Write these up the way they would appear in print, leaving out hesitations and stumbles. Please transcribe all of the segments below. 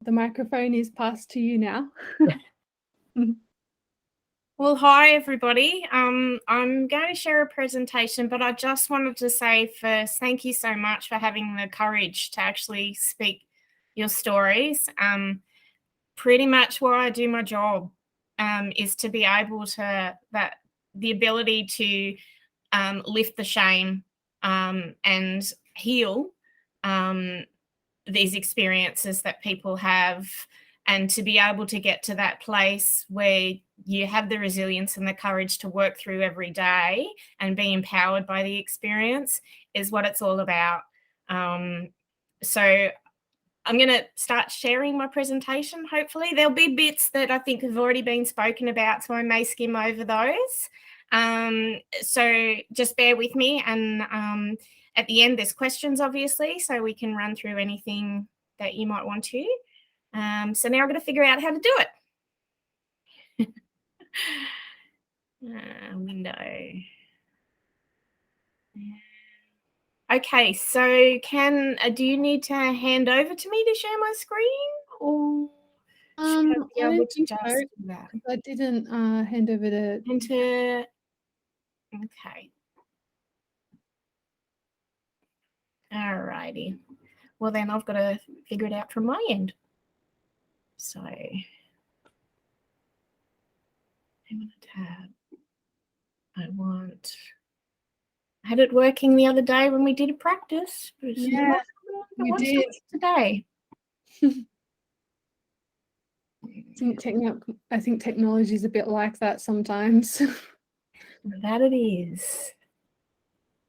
the microphone is passed to you now. Well, hi, everybody. I'm going to share a presentation, but I just wanted to say first, thank you so much for having the courage to actually speak your stories. Pretty much where I do my job is to be able to, the ability to lift the shame and heal these experiences that people have, and to be able to get to that place where you have the resilience and the courage to work through every day and be empowered by the experience is what it's all about. So I'm going to start sharing my presentation, hopefully. There'll be bits that I think have already been spoken about, so I may skim over those. So just bear with me, and at the end there's questions, obviously, so we can run through anything that you might want to. So now I've got to figure out how to do it. Window. Okay, so do you need to hand over to me to share my screen, or I don't think so, I didn't hand over to... Okay. Alrighty. Well, then I've got to figure it out from my end. So I'm going to tab. I had it working the other day when we did a practice. Yeah, we did. Today. I think technology is a bit like that sometimes. That it is.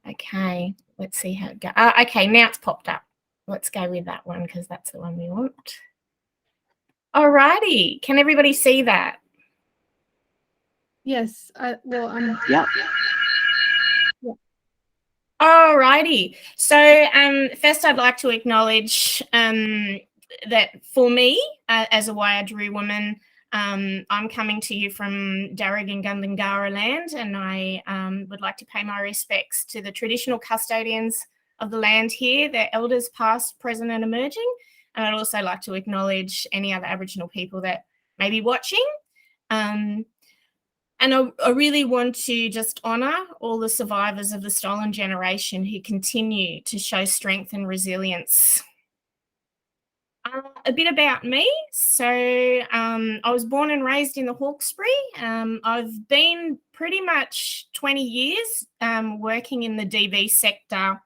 Okay, let's see how it goes. Okay, now it's popped up. Let's go with that one because that's the one we want. Alrighty, can everybody see that? Yes, well, yeah. Alrighty, so first I'd like to acknowledge that for me, as a Wayaduru woman, I'm coming to you from Darug and Gundungara land, and I would like to pay my respects to the traditional custodians of the land here, their elders past, present and emerging. And I'd also like to acknowledge any other Aboriginal people that may be watching. And I really want to just honour all the survivors of the stolen generation who continue to show strength and resilience. A bit about me. So I was born and raised in the Hawkesbury. I've been pretty much 20 years working in the DV sector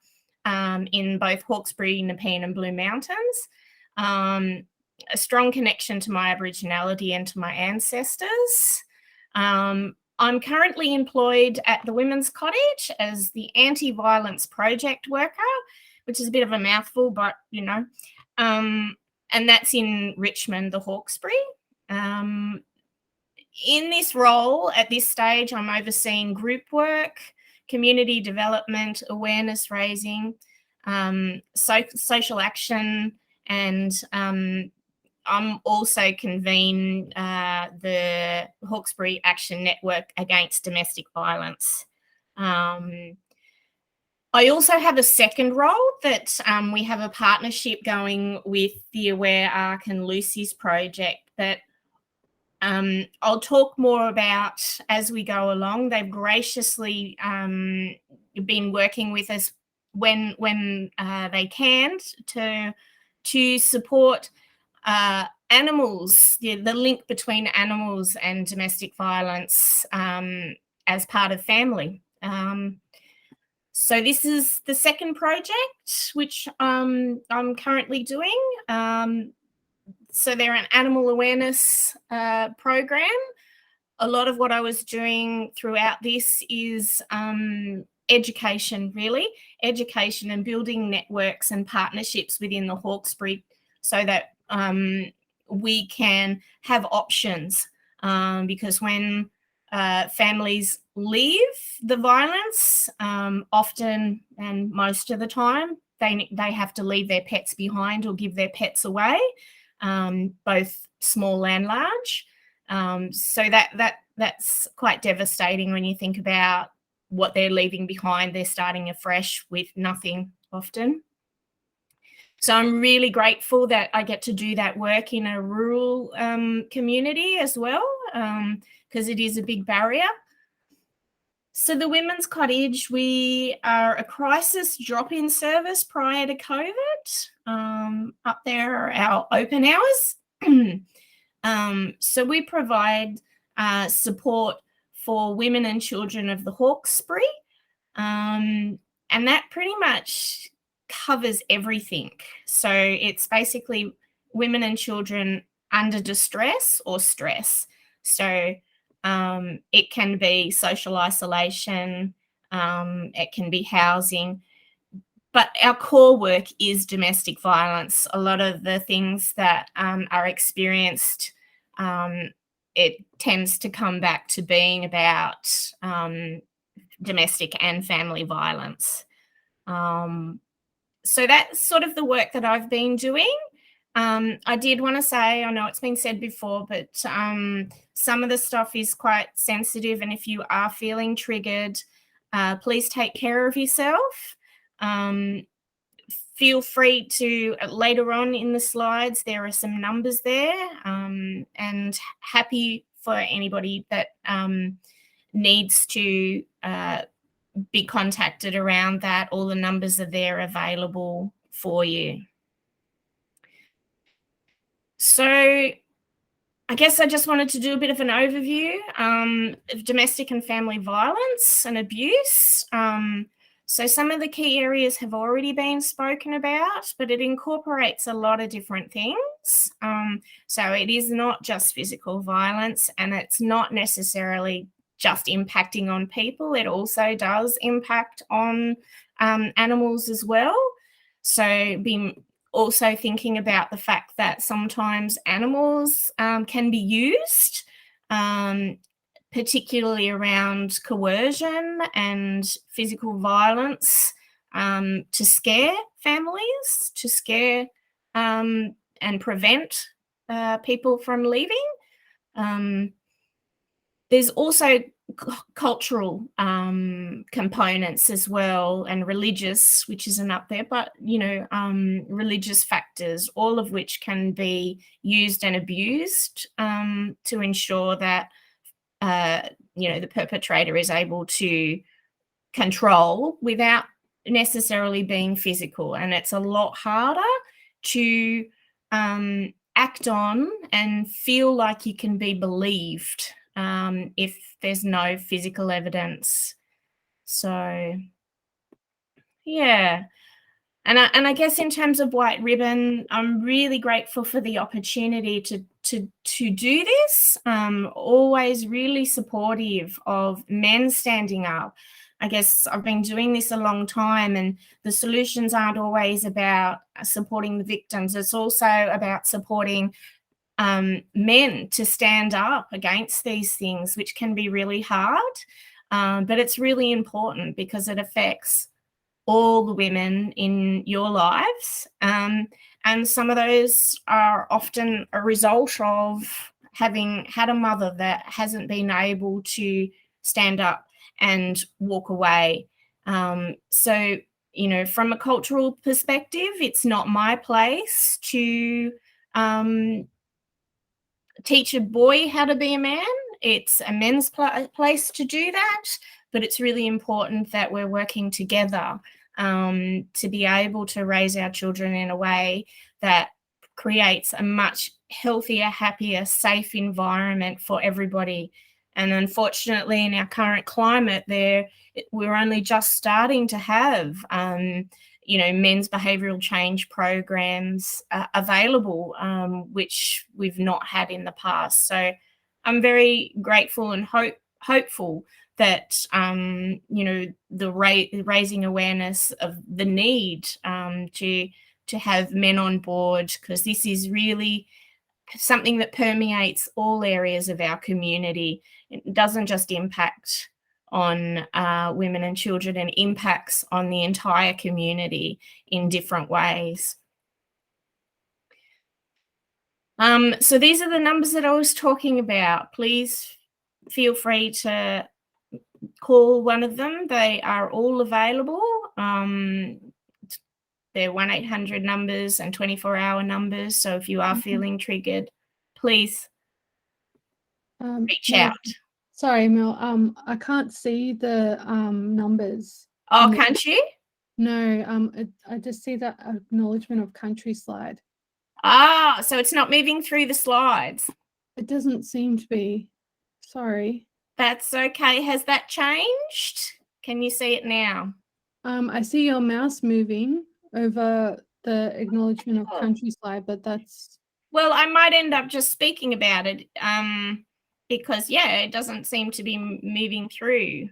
in both Hawkesbury, Nepean and Blue Mountains. A strong connection to my Aboriginality and to my ancestors. I'm currently employed at the Women's Cottage as the anti-violence project worker, which is a bit of a mouthful, but you know. And that's in Richmond, the Hawkesbury. In this role, at this stage, I'm overseeing group work, community development, awareness raising, social action, and I'm also convening the Hawkesbury Action Network Against Domestic Violence. I also have a second role that we have a partnership going with the Aware Arc and Lucy's project that I'll talk more about as we go along. They've graciously been working with us when they can to support animals, the link between animals and domestic violence as part of family. So this is the second project which I'm currently doing. So they're an animal awareness program. A lot of what I was doing throughout this is education, really. Education and building networks and partnerships within the Hawkesbury so that we can have options because when families leave the violence, often and most of the time, they have to leave their pets behind or give their pets away, both small and large. So that's quite devastating when you think about what they're leaving behind. They're starting afresh with nothing often. So I'm really grateful that I get to do that work in a rural community as well, because it is a big barrier. So the Women's Cottage, we are a crisis drop-in service prior to COVID. Up there are our open hours. So we provide support for women and children of the Hawkesbury, and that pretty much covers everything. So it's basically women and children under distress or stress. So it can be social isolation, it can be housing, but our core work is domestic violence. A lot of the things that are experienced, it tends to come back to being about domestic and family violence. So that's sort of the work that I've been doing. I did want to say, I know it's been said before, but some of the stuff is quite sensitive, and if you are feeling triggered, please take care of yourself. Feel free to, later on in the slides, there are some numbers there, and happy for anybody that needs to be contacted around that. All the numbers are there available for you. So I guess I just wanted to do a bit of an overview of domestic and family violence and abuse. So some of the key areas have already been spoken about, but it incorporates a lot of different things. So it is not just physical violence, and it's not necessarily just impacting on people. It also does impact on animals as well. So being also thinking about the fact that sometimes animals can be used, particularly around coercion and physical violence, to scare families, to scare and prevent people from leaving. There's also cultural components as well, and religious, which isn't up there, but religious factors, all of which can be used and abused to ensure that the perpetrator is able to control without necessarily being physical. And it's a lot harder to act on and feel like you can be believed if there's no physical evidence. So yeah. And I guess in terms of White Ribbon, I'm really grateful for the opportunity to do this. Always really supportive of men standing up. I guess I've been doing this a long time, and the solutions aren't always about supporting the victims. It's also about supporting men to stand up against these things, which can be really hard. But it's really important because it affects all the women in your lives. And some of those are often a result of having had a mother that hasn't been able to stand up and walk away. So, from a cultural perspective, it's not my place to teach a boy how to be a man. It's a men's place to do that, but it's really important that we're working together to be able to raise our children in a way that creates a much healthier, happier, safe environment for everybody. And unfortunately, in our current climate, we're only just starting to have men's behavioural change programs available, which we've not had in the past. So I'm very grateful and hopeful that the raising awareness of the need to have men on board, because this is really something that permeates all areas of our community. It doesn't just impact on women and children, and impacts on the entire community in different ways. So these are the numbers that I was talking about. Please feel free to call one of them. They are all available. They're 1-800 numbers and 24-hour numbers. So if you are feeling triggered, please reach Mel, out. Sorry, Mel. I can't see the numbers. Oh, can't you? No. I just see that acknowledgement of country slide. Ah, so it's not moving through the slides. It doesn't seem to be. Sorry. That's okay. Has that changed? Can you see it now? I see your mouse moving over the acknowledgement of country slide, but that's... Well, I might end up just speaking about it because, yeah, it doesn't seem to be moving through.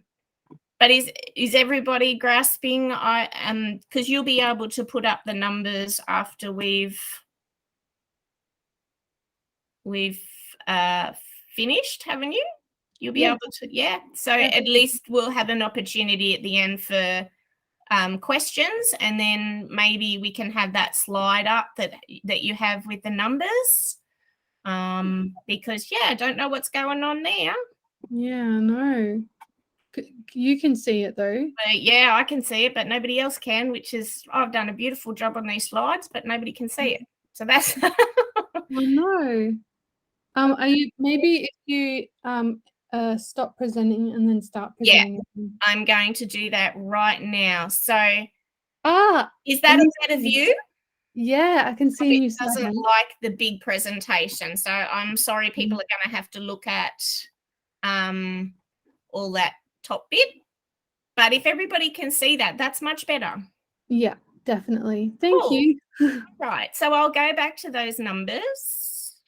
But is everybody grasping? Because you'll be able to put up the numbers after we've finished, haven't you? You'll be able to, yeah. So at least we'll have an opportunity at the end for questions, and then maybe we can have that slide up that you have with the numbers. Because I don't know what's going on there. Yeah, no. You can see it though. Yeah, I can see it, but nobody else can, which is, I've done a beautiful job on these slides, but nobody can see it. So that's Oh no. Are you, maybe if you stop presenting and then start presenting? Yeah, I'm going to do that right now. So is that a better view? Yeah, I can see you. It doesn't like the big presentation. So I'm sorry, people are going to have to look at all that top bit. But if everybody can see that, that's much better. Yeah, definitely. Thank you. Right. So I'll go back to those numbers.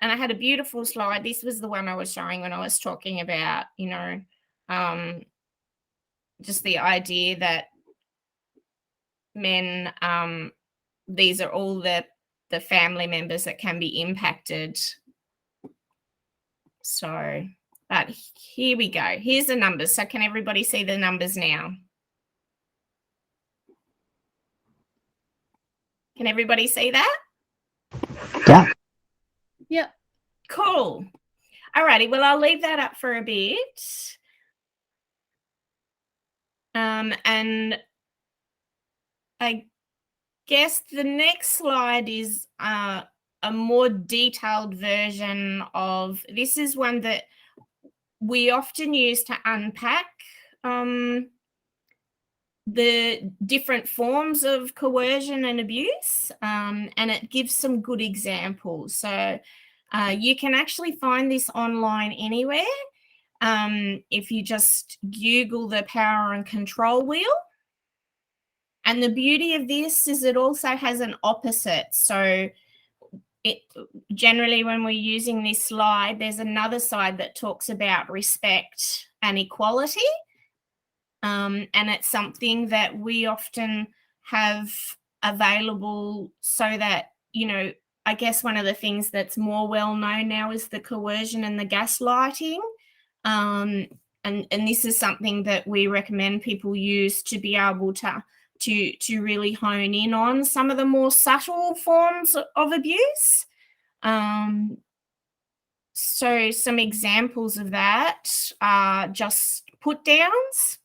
And I had a beautiful slide. This was the one I was showing when I was talking about, just the idea that men, these are all the family members that can be impacted. So, but here we go. Here's the numbers. So can everybody see the numbers now? Can everybody see that? Yeah. Yeah. Cool. All righty. Well, I'll leave that up for a bit. And I guess the next slide is a more detailed version of, this is one that we often use to unpack the different forms of coercion and abuse, and it gives some good examples. So you can actually find this online anywhere. If you just Google the power and control wheel. And the beauty of this is it also has an opposite. So it generally, when we're using this slide, there's another side that talks about respect and equality. And it's something that we often have available so that, I guess one of the things that's more well known now is the coercion and the gaslighting. And this is something that we recommend people use to be able to really hone in on some of the more subtle forms of abuse. So some examples of that are just put downs,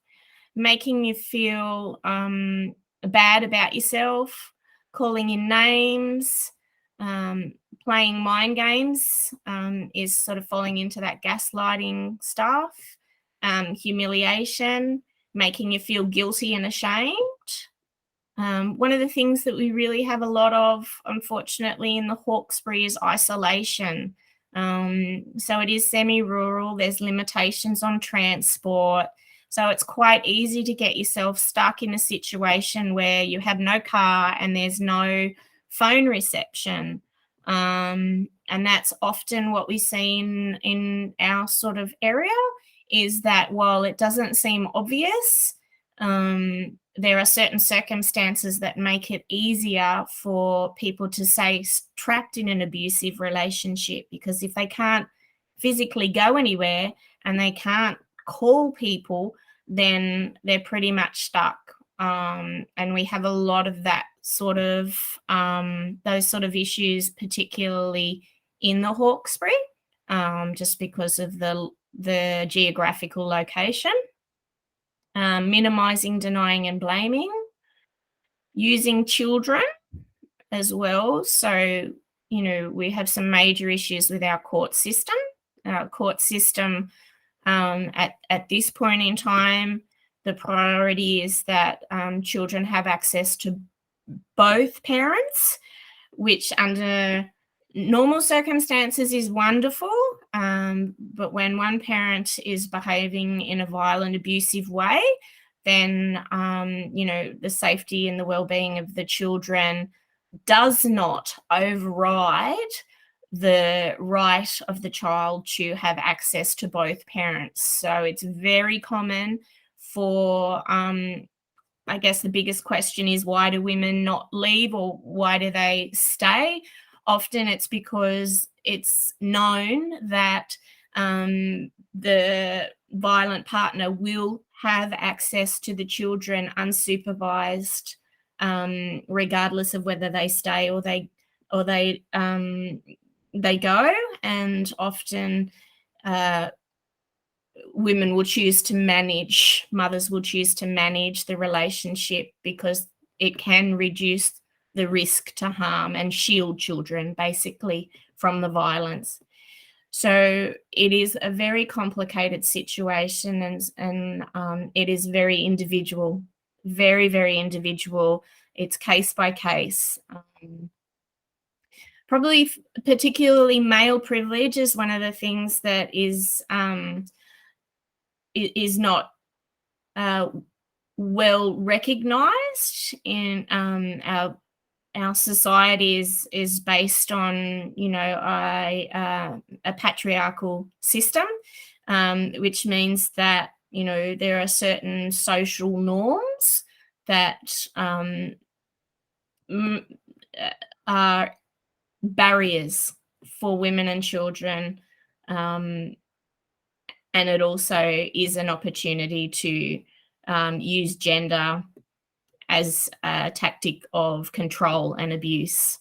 making you feel bad about yourself, calling in names, playing mind games is sort of falling into that gaslighting stuff, humiliation, making you feel guilty and ashamed. One of the things that we really have a lot of, unfortunately, in the Hawkesbury is isolation. So it is semi-rural, there's limitations on transport. So it's quite easy to get yourself stuck in a situation where you have no car and there's no phone reception. And that's often what we see in our sort of area, is that while it doesn't seem obvious, there are certain circumstances that make it easier for people to stay trapped in an abusive relationship, because if they can't physically go anywhere and they can't call people, then they're pretty much stuck. And we have a lot of that sort of, those sort of issues, particularly in the Hawkesbury, just because of the geographical location. Minimizing, denying and blaming. using children as well. So, we have some major issues with our court system. Our court system, at this point in time, the priority is that children have access to both parents, which under normal circumstances is wonderful. But when one parent is behaving in a violent, abusive way, then, the safety and the well-being of the children does not override the right of the child to have access to both parents. So it's very common for, I guess the biggest question is, why do women not leave, or why do they stay? Often it's because it's known that the violent partner will have access to the children unsupervised, regardless of whether they stay or they go. And often women will choose to manage, mothers will choose to manage the relationship because it can reduce the risk to harm and shield children basically from the violence. So it is a very complicated situation, and it is very individual, very, very individual. It's case by case. Probably particularly male privilege is one of the things that is not well recognised in our society. Is based on a patriarchal system, which means that there are certain social norms that are barriers for women and children, and it also is an opportunity to use gender as a tactic of control and abuse.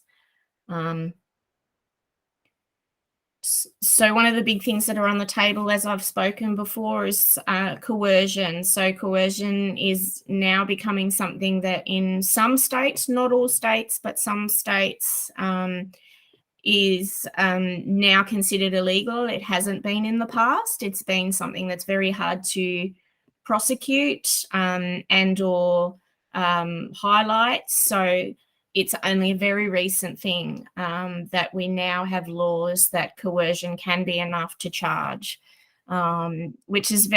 So one of the big things that are on the table, as I've spoken before, is coercion. So coercion is now becoming something that in some states, not all states, but some states, is now considered illegal. It hasn't been in the past. It's been something that's very hard to prosecute and or highlight. So it's only a very recent thing that we now have laws that coercion can be enough to charge, which is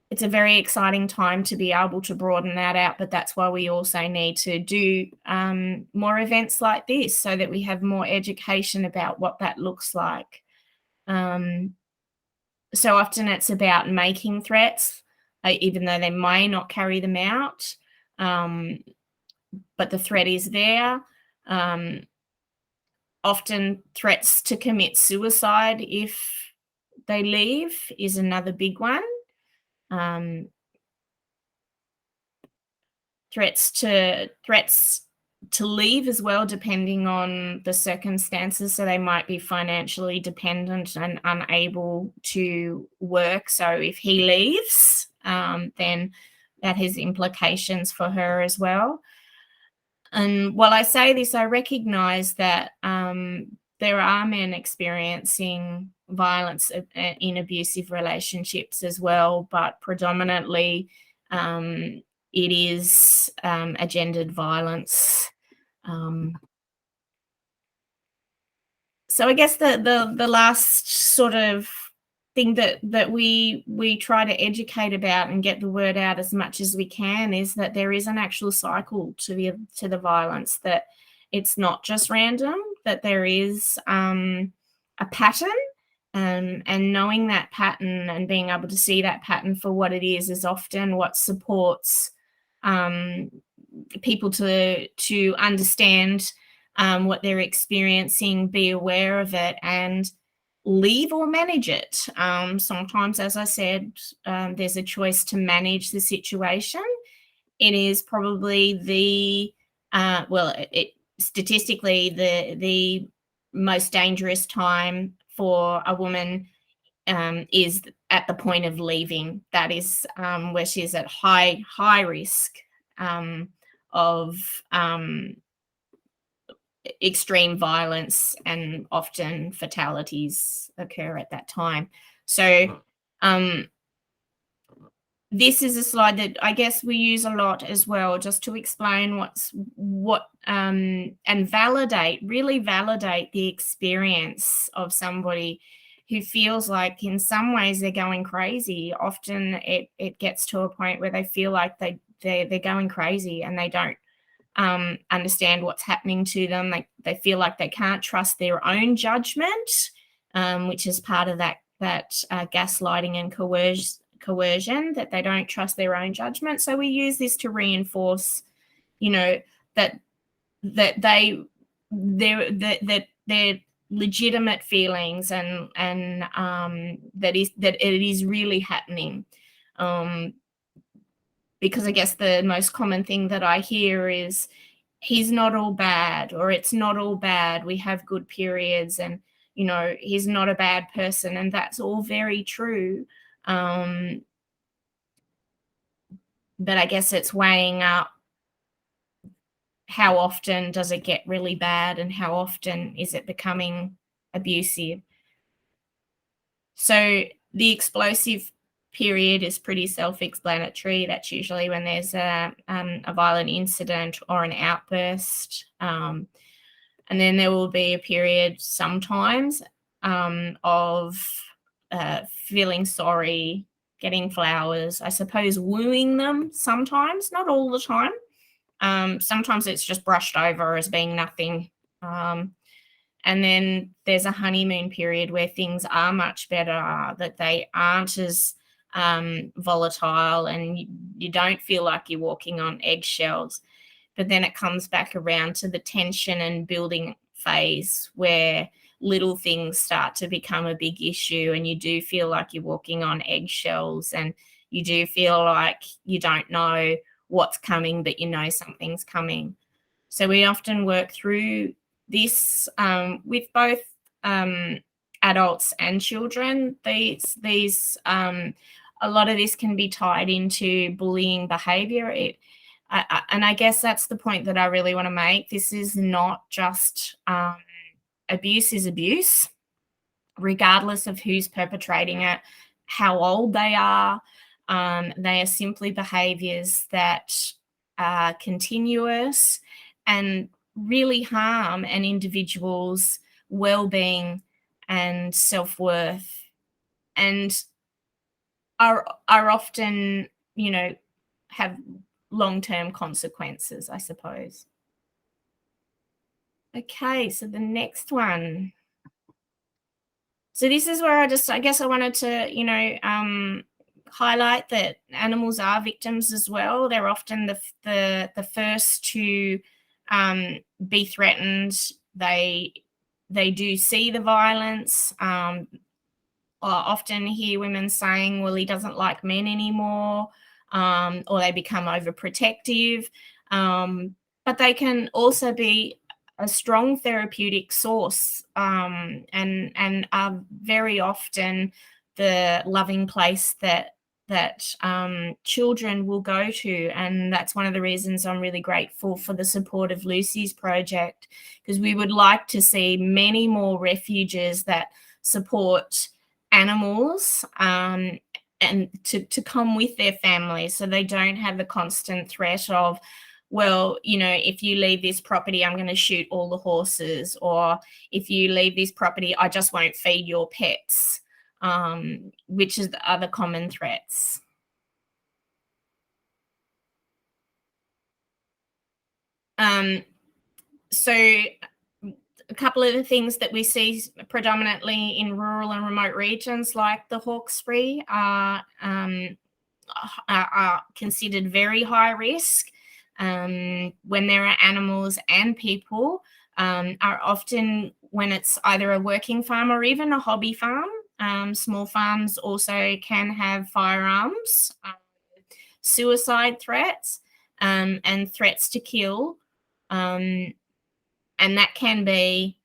it's a very exciting time to be able to broaden that out. But that's why we also need to do more events like this, so that we have more education about what that looks like. So often it's about making threats, even though they may not carry them out. But the threat is there. Often threats to commit suicide if they leave is another big one. Threats to leave as well, depending on the circumstances. So they might be financially dependent and unable to work. So if he leaves, then that has implications for her as well. And while I say this, I recognise that there are men experiencing violence in abusive relationships as well, but predominantly it is a gendered violence. So I guess the last sort of thing that we try to educate about and get the word out as much as we can is that there is an actual cycle to the violence, that it's not just random, that there is a pattern, and knowing that pattern and being able to see that pattern for what it is often what supports people to understand what they're experiencing, be aware of it, and leave or manage it. Sometimes, as I said, there's a choice to manage the situation. It is probably statistically the most dangerous time for a woman is at the point of leaving. That is where she's at high risk of extreme violence, and often fatalities occur at that time. So this is a slide that I guess we use a lot as well, just to explain and really validate the experience of somebody who feels like in some ways they're going crazy. Often it gets to a point where they feel like they're going crazy and they don't understand what's happening to them. They feel like they can't trust their own judgment, which is part of that gaslighting and coercion, that they don't trust their own judgment. So we use this to reinforce, that their legitimate feelings, and that it is really happening. Because I guess the most common thing that I hear is, he's not all bad, or it's not all bad. We have good periods, and he's not a bad person, and that's all very true. But I guess it's weighing up, how often does it get really bad, and how often is it becoming abusive? So the explosive period is pretty self-explanatory. That's usually when there's a violent incident or an outburst. And then there will be a period sometimes of feeling sorry, getting flowers, I suppose wooing them sometimes, not all the time. Sometimes it's just brushed over as being nothing. And then there's a honeymoon period where things are much better, that they aren't as volatile, and you don't feel like you're walking on eggshells. But then it comes back around to the tension and building phase, where little things start to become a big issue, and you do feel like you're walking on eggshells, and you do feel like you don't know what's coming, but something's coming. So we often work through this with both adults and children. A lot of this can be tied into bullying behavior. And I guess that's the point that I really want to make. This is not just abuse is abuse, regardless of who's perpetrating it, how old they are. They are simply behaviors that are continuous and really harm an individual's well-being and self-worth, and are often, have long-term consequences, I suppose. Okay, so the next one. So this is where I guess I wanted to, highlight that animals are victims as well. They're often the first to be threatened. They do see the violence. I often hear women saying, well, he doesn't like men anymore, or they become overprotective. But they can also be a strong therapeutic source, and are very often the loving place that children will go to. And that's one of the reasons I'm really grateful for the support of Lucy's project, because we would like to see many more refuges that support animals, and to come with their families, so they don't have the constant threat of, well, if you leave this property, I'm going to shoot all the horses, or if you leave this property, I just won't feed your pets, which is the other common threats. So a couple of the things that we see predominantly in rural and remote regions like the Hawkesbury are considered very high risk. When there are animals and people, are often when it's either a working farm or even a hobby farm. Small farms also can have firearms, suicide threats, and threats to kill. And that can be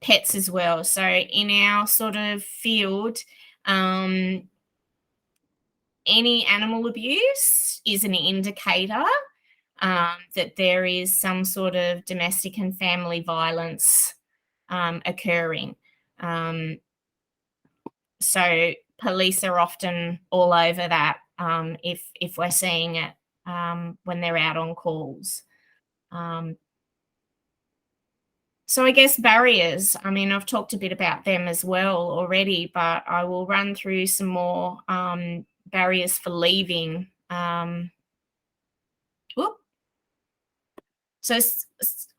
pets as well. So in our sort of field, any animal abuse is an indicator that there is some sort of domestic and family violence occurring. So police are often all over that if we're seeing it when they're out on calls. So I guess barriers, I mean, I've talked a bit about them as well already, but I will run through some more barriers for leaving. So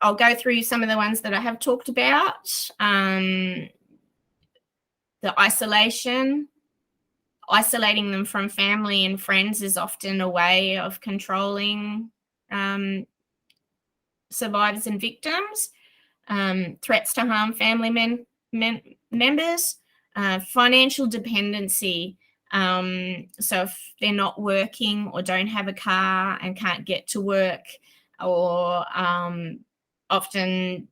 I'll go through some of the ones that I have talked about. The isolating them from family and friends is often a way of controlling survivors and victims. Threats to harm family members, financial dependency. So if they're not working or don't have a car and can't get to work, or often,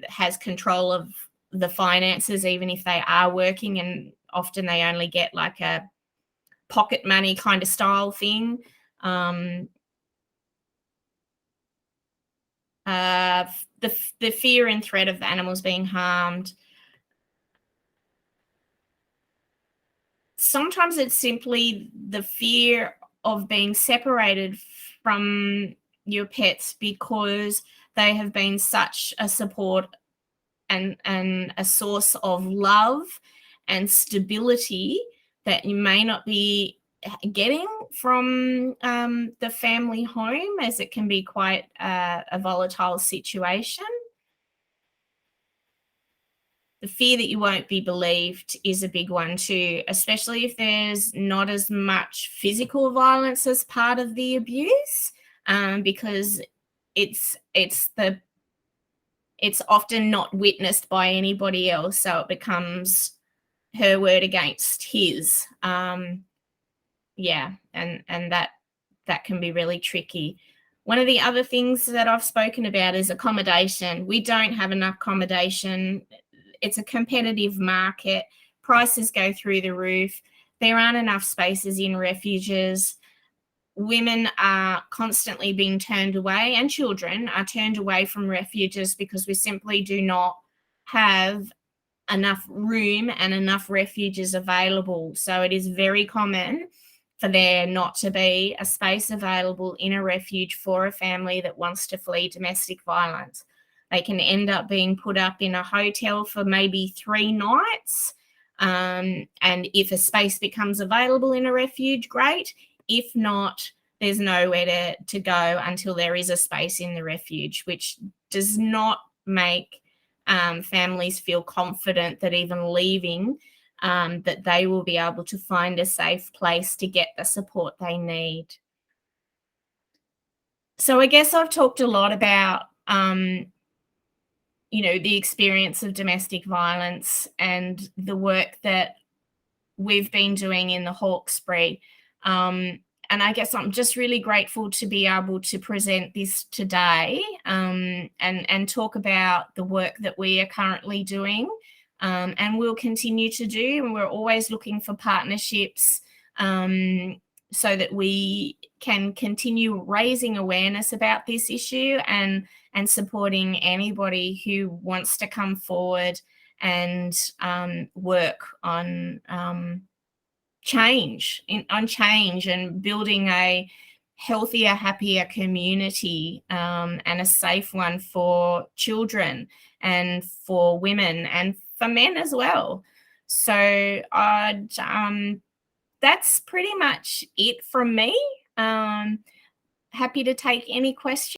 has control of the finances, even if they are working, and often they only get like a pocket money kind of style thing. The fear and threat of the animals being harmed. Sometimes it's simply the fear of being separated from your pets because they have been such a support and a source of love and stability that you may not be getting from the family home, as it can be quite a volatile situation. The fear that you won't be believed is a big one too, especially if there's not as much physical violence as part of the abuse, because it's often not witnessed by anybody else, so it becomes her word against his. And that can be really tricky. One of the other things that I've spoken about is accommodation. We don't have enough accommodation. It's a competitive market. Prices go through the roof. There aren't enough spaces in refuges. Women are constantly being turned away, and children are turned away from refuges because we simply do not have enough room and enough refuges available. So it is very common for there not to be a space available in a refuge for a family that wants to flee domestic violence. They can end up being put up in a hotel for maybe 3 nights. And if a space becomes available in a refuge, great. If not, there's nowhere to go until there is a space in the refuge, which does not make families feel confident that even leaving, that they will be able to find a safe place to get the support they need. So I guess I've talked a lot about the experience of domestic violence and the work that we've been doing in the Hawkesbury. And I guess I'm just really grateful to be able to present this today, and talk about the work that we are currently doing, and we'll continue to do. And we're always looking for partnerships so that we can continue raising awareness about this issue and supporting anybody who wants to come forward and work on change and building a healthier, happier community, and a safe one for children and for women and for men as well. So that's pretty much it from me. Happy to take any questions.